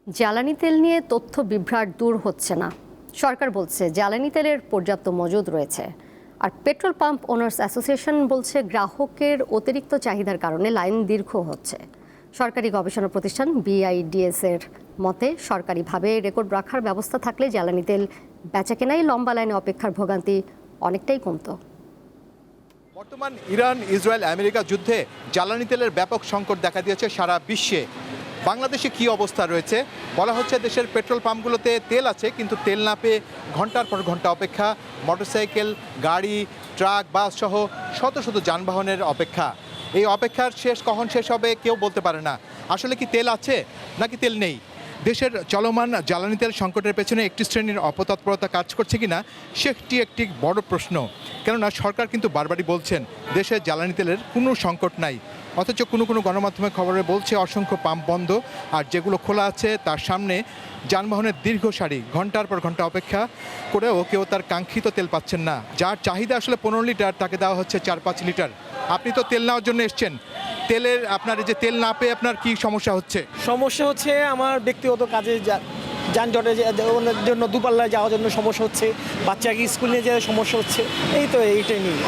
জ্বালানি তেল নিয়ে তথ্য বিভ্রাট দূর হচ্ছে না। সরকার বলছে জ্বালানি তেলের পর্যাপ্ত মজুদ রয়েছে, আর পেট্রোল পাম্প ওনার্স অ্যাসোসিয়েশন বলছে গ্রাহকের অতিরিক্ত চাহিদার কারণে লাইন দীর্ঘ হচ্ছে। সরকারি গবেষণা প্রতিষ্ঠান BIDS এর মতে সরকারিভাবে রেকর্ড রাখার ব্যবস্থা থাকলে জ্বালানি তেল বেচাকেনাই লম্বা লাইনে অপেক্ষার ভোগান্তি অনেকটাই কমতো। বর্তমান ইরান ইসরায়েল আমেরিকা যুদ্ধে জ্বালানি তেলের ব্যাপক সংকট দেখা দিয়েছে সারা বিশ্বে। বাংলাদেশে কি অবস্থা রয়েছে? বলা হচ্ছে দেশের পেট্রোল পাম্পগুলোতে তেল আছে, কিন্তু তেল না পেয়ে ঘন্টার পর ঘন্টা অপেক্ষা, মোটরসাইকেল, গাড়ি, ট্রাক, বাস সহ শত শত যানবাহনের অপেক্ষা। এই অপেক্ষার শেষ কখন শেষ হবে কেউ বলতে পারে না। আসলে কি তেল আছে নাকি তেল নেই? দেশের চলমান জ্বালানি তেল সংকটের পেছনে একটি শ্রেণীর অপতৎপরতা কাজ করছে কিনা সেটি একটি বড় প্রশ্ন। কেননা সরকার কিন্তু বারবারই বলছেন দেশে জ্বালানি তেলের কোনো সংকট নাই, অথচ কোনো কোনো গণমাধ্যমে খবরে বলছে অসংখ্য পাম্প বন্ধ, আর যেগুলো খোলা আছে তার সামনে যানবাহনের দীর্ঘ সারি, ঘন্টার পর ঘন্টা অপেক্ষা করেও কেউ তার কাঙ্ক্ষিত তেল পাচ্ছেন না। যার চাহিদা আসলে 15 লিটার তাকে দেওয়া হচ্ছে 4-5 লিটার। আপনি তো তেল নেওয়ার জন্য এসছেন, তেলের আপনার এই যে তেল না পেয়ে আপনার কি সমস্যা হচ্ছে? সমস্যা হচ্ছে আমার ব্যক্তিগত কাজে যানজটের জন্য দুপাল্লায় যাওয়ার জন্য সমস্যা হচ্ছে, বাচ্চাকে স্কুল নিয়ে যাওয়ার সমস্যা হচ্ছে, এইটাই নিয়ে।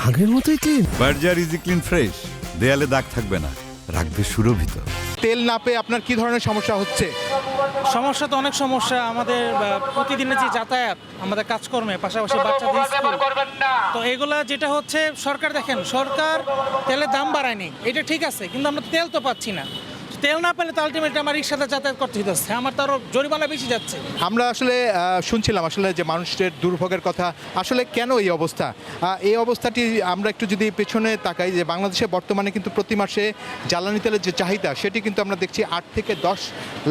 আগের মতোই clean. Berger easy clean fresh, দেয়ালে দাগ থাকবে না, রাখবে সুরভিত। তেল না পেয়ে আপনার কি ধরনের সমস্যা হচ্ছে? সমস্যা তো অনেক সমস্যা। আমাদের প্রতিদিনের যে যাতায়াত, আমাদের কাজকর্মে, পাশাপাশি বাচ্চাদের স্কুল, তো এগুলা যেটা হচ্ছে সরকার দেখেন, সরকার তেলের দাম বাড়ায়নি, এটা ঠিক আছে, কিন্তু আমরা তেল তো পাচ্ছি না। তেল না পেলে তো আলটিমেটলি আমার রিক্সাতে যাতায়াত করতে হচ্ছে, আমার তো আরও জরিমানা বেশি যাচ্ছে। আমরা আসলে শুনছিলাম আসলে যে মানুষের দুর্ভোগের কথা। আসলে কেন এই অবস্থা? এই অবস্থাটি আমরা একটু যদি পেছনে তাকাই, যে বাংলাদেশে বর্তমানে কিন্তু প্রতি মাসে জ্বালানি তেলের যে চাহিদা সেটি কিন্তু আমরা দেখছি 8 থেকে 10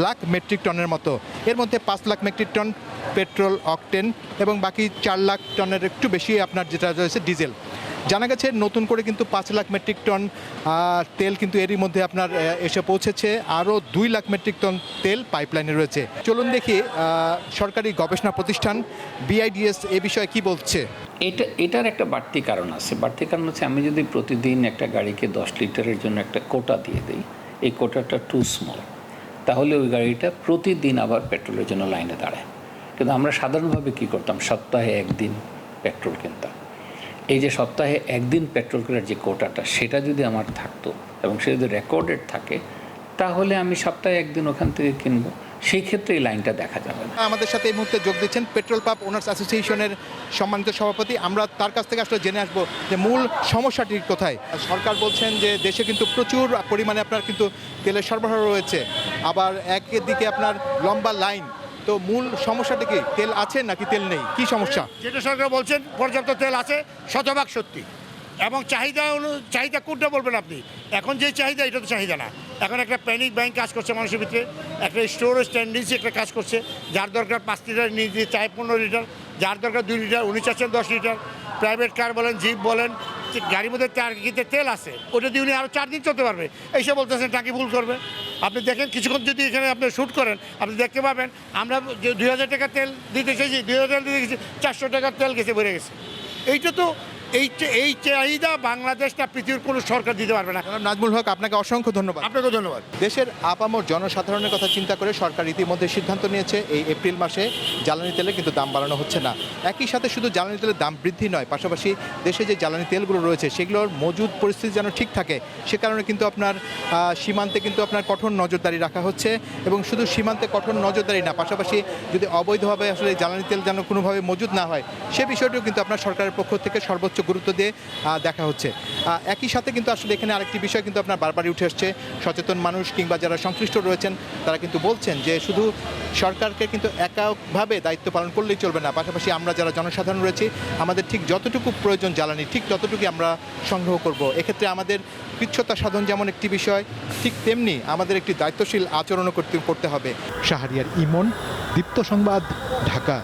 লাখ মেট্রিক টনের মতো। এর মধ্যে 5 lakh metric ton petrol octane এবং বাকি 4 লাখ টনের একটু বেশি আপনার যেটা রয়েছে ডিজেল। জানা গেছে নতুন করে কিন্তু 5 লাখ মেট্রিক টন তেল কিন্তু এরই মধ্যে আপনার এসে পৌঁছেছে, আরও 2 লাখ মেট্রিক টন তেল পাইপলাইনে রয়েছে। চলুন দেখি সরকারি গবেষণা প্রতিষ্ঠান BIDS এ বিষয়ে কি বলছে। এটার একটা বাড়তি কারণ আছে। বাড়তি কারণ হচ্ছে, আমি যদি প্রতিদিন একটা গাড়িকে 10 লিটারের জন্য একটা কোটা দিয়ে দিই, এই কোটাটা টু স্মল, তাহলে ওই গাড়িটা প্রতিদিন আবার পেট্রোলের জন্য লাইনে দাঁড়ায়। কিন্তু আমরা সাধারণভাবে কি করতাম, সপ্তাহে একদিন পেট্রোল কিনতাম। এই যে সপ্তাহে একদিন পেট্রোল কেনার যে কোটাটা, সেটা যদি আমার থাকতো এবং সেটা যদি রেকর্ডেড থাকে, তাহলে আমি সপ্তাহে একদিন ওখান থেকে কিনবো, সেই ক্ষেত্রে এই লাইনটা দেখা যাবে না। আমাদের সাথে এই মুহূর্তে যোগ দিচ্ছেন পেট্রোল পাম্প ওনার্স অ্যাসোসিয়েশনের সম্মানিত সভাপতি। আমরা তার কাছ থেকে আসলে জেনে আসবো যে মূল সমস্যাটি কোথায়। সরকার বলছেন যে দেশে কিন্তু প্রচুর পরিমাণে আপনার কিন্তু তেলের সরবরাহ রয়েছে, আবার একদিকে আপনার লম্বা লাইন। তো মূল সমস্যাটা কি, তেল আছে নাকি তেল নেই, কি সমস্যা? যেটা সরকার বলছেন পর্যাপ্ত তেল আছে, শতভাগ সত্যি, এবং চাহিদা কোনটা বলবেন আপনি? এখন যে চাহিদা, এটা তো চাহিদা না। এখন একটা প্যানিক ব্যাংক কাজ করছে মানুষের ভিতরে, একটা স্টোরেজ টেন্ডেন্সি একটা কাজ করছে। যার দরকার 5 লিটার নিয়ে দিয়ে চায় 15 লিটার, যার দরকার 2 লিটার উনি চাচ্ছেন 10 লিটার। প্রাইভেট কার বলেন, জিপ বলেন, গাড়ির মধ্যে টাঙ্কিতে তেল আছে, ওটা দিয়ে উনি আরও 4 দিন চলতে পারবে। এইসব বলতেছেন টাঙ্কি ফুল করবে। আপনি দেখেন কিছুক্ষণ যদি এখানে আপনি শ্যুট করেন, আপনি দেখতে পাবেন আমরা যে 2000 টাকা তেল দিতে চাইছি, 2000 তেল দিতে গেছি, 400 টাকার তেল গেছে, বেড়ে গেছে। এইটা তো এই চাহিদা বাংলাদেশটা পৃথিবীর কোনো সরকার দিতে পারবে না। নাজমুল হক, আপনাকে অসংখ্য ধন্যবাদ। আপনাকে ধন্যবাদ। দেশের আপামর জনসাধারণের কথা চিন্তা করে সরকার ইতিমধ্যে সিদ্ধান্ত নিয়েছে এই এপ্রিল মাসে জ্বালানি তেলের কিন্তু দাম বাড়ানো হচ্ছে না। একই সাথে শুধু জ্বালানি তেলের দাম বৃদ্ধি নয়, পাশাপাশি দেশে যে জ্বালানি তেলগুলো রয়েছে সেগুলোর মজুদ পরিস্থিতি যেন ঠিক থাকে, সে কারণে কিন্তু আপনার সীমান্তে কিন্তু আপনার কঠোর নজরদারি রাখা হচ্ছে। এবং শুধু সীমান্তে কঠোর নজরদারি না, পাশাপাশি যদি অবৈধভাবে আসলে জ্বালানি তেল যেন কোনোভাবে মজুদ না হয়, সে বিষয়টিও কিন্তু আপনার সরকারের পক্ষ থেকে সর্বোচ্চ গুরুত্ব দিয়ে দেখা হচ্ছে। একই সাথে কিন্তু আসলে এখানে আরেকটি বিষয় কিন্তু আপনার বারবারই উঠে আসছে। সচেতন মানুষ কিংবা যারা সংশ্লিষ্ট রয়েছেন তারা কিন্তু বলছেন যে শুধু সরকারকে কিন্তু এককভাবে দায়িত্ব পালন করলেই চলবে না, পাশাপাশি আমরা যারা জনসাধারণ রয়েছি আমাদের ঠিক যতটুকু প্রয়োজন জ্বালানি, ঠিক ততটুকুই আমরা সংগ্রহ করব। এক্ষেত্রে আমাদের কৃচ্ছতা সাধন যেমন একটি বিষয়, ঠিক তেমনি আমাদের একটি দায়িত্বশীল আচরণও করতে হবে। শাহরিয়ার ইমন, দীপ্ত সংবাদ, ঢাকা।